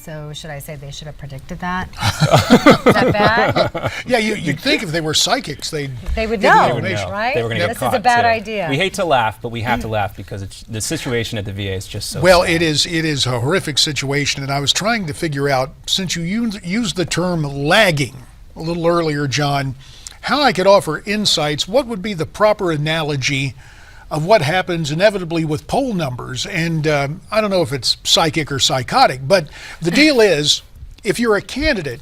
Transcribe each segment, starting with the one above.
So should I say they should have predicted that? Is that bad? Yeah, you'd think if they were psychics, they would get the know, information. right? They were going to get This caught. is a bad So idea. we hate to laugh, but we have to laugh because the situation at the VA is just so Well, sad. it is a horrific situation, and I was trying to figure out, since you used the term lagging a little earlier, John, how I could offer insights. What would be the proper analogy of what happens inevitably with poll numbers? And I don't know if it's psychic or psychotic, but the deal is, if you're a candidate,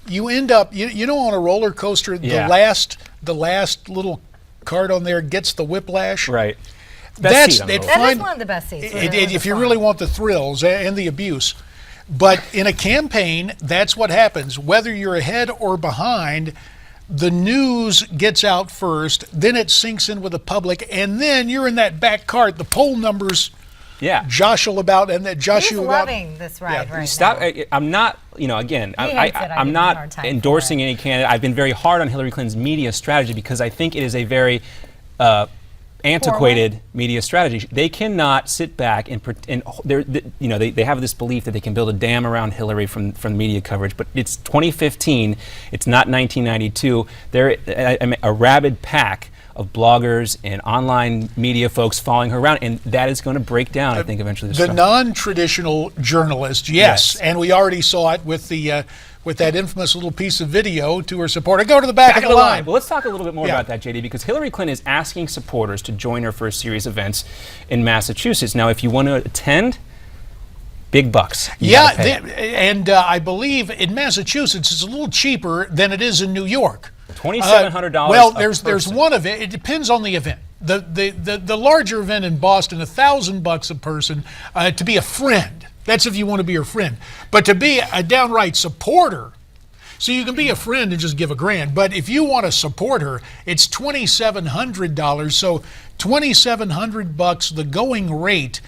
you end up, you know, on a roller coaster, Yeah. the last little cart on there gets the whiplash. Right. That is one of the best seats. If you really want the thrills and the abuse. But in a campaign, that's what happens. Whether you're ahead or behind, the news gets out first, then it sinks in with the public, and then you're in that back cart. The poll numbers jostle about, and that josh you about. He's loving this ride right Stop! now. I'm not. Again, I'm not endorsing any candidate. I've been very hard on Hillary Clinton's media strategy because I think it is a very antiquated media strategy. They cannot sit back and they have this belief that they can build a dam around Hillary from media coverage, but it's 2015. It's not 1992. They're a rabid pack of bloggers and online media folks following her around, and that is going to break down, I think, eventually. The non-traditional journalist, yes, and we already saw it with the with that infamous little piece of video to her supporter. Go to the back of the line. Well, let's talk a little bit more about that, JD, because Hillary Clinton is asking supporters to join her for a series of events in Massachusetts. Now, if you want to attend, big bucks. And I believe in Massachusetts it's a little cheaper than it is in New York. $2,700. Well, there's one event. It depends on the event. The larger event in Boston, $1,000 a person to be a friend. That's if you want to be her friend. But to be a downright supporter, so you can be a friend and just give $1,000. But if you want to support her, it's $2,700. So $2,700, the going rate.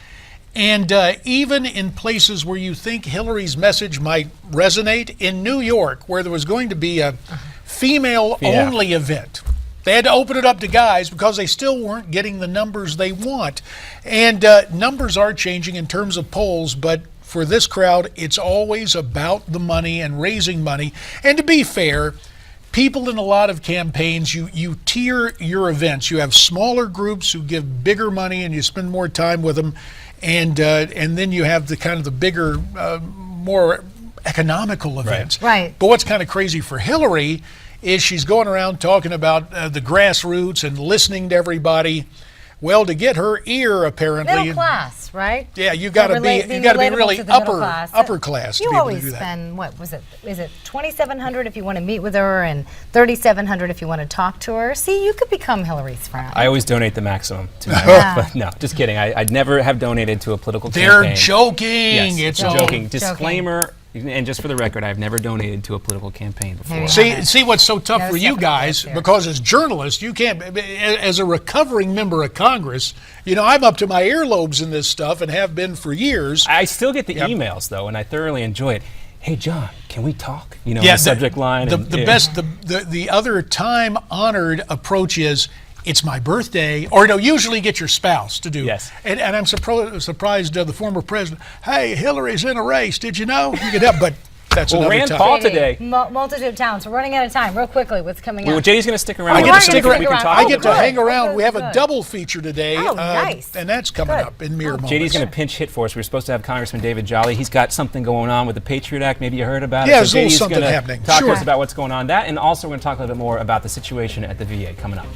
And even in places where you think Hillary's message might resonate, in New York, where there was going to be a female-only event, they had to open it up to guys because they still weren't getting the numbers they want. And numbers are changing in terms of polls, but for this crowd, it's always about the money and raising money. And to be fair, people in a lot of campaigns, you tier your events. You have smaller groups who give bigger money and you spend more time with them. And then you have the kind of the bigger, more economical events. Right. But what's kind of crazy for Hillary is she's going around talking about the grassroots and listening to everybody. Well, to get her ear, apparently, middle class, right? Yeah, you got to be really upper class. You to be always able to do spend is it $2,700 if you want to meet with her and $3,700 if you want to talk to her? See, you could become Hillary's friend. I always donate the maximum to her. But no, just kidding. I'd never have donated to a political campaign. They're joking. Yes, it's joking. Disclaimer. And just for the record, I've never donated to a political campaign before. See what's so tough for you guys, because as journalists, you can't, as a recovering member of Congress, I'm up to my earlobes in this stuff and have been for years. I still get the emails, though, and I thoroughly enjoy it. Hey, John, can we talk? The subject line. The other time-honored approach is, it's my birthday, or usually get your spouse to do. Yes. And I'm surprised the former president, hey, Hillary's in a race, did you know? You could help, but that's another Rand time. Paul today. Multitude of talents. We're running out of time. Real quickly, what's coming up? Well, JD's going to stick around. I get to stick around. I get to hang around. Good, we have a double feature today. Oh, nice. And that's coming up in mere moments. JD's going to pinch hit for us. We were supposed to have Congressman David Jolly. He's got something going on with the Patriot Act. Maybe you heard about it. Yeah, there's a little something happening. Talk to us about what's going on. That, and also we're going to talk a little bit more about the situation at the VA coming up.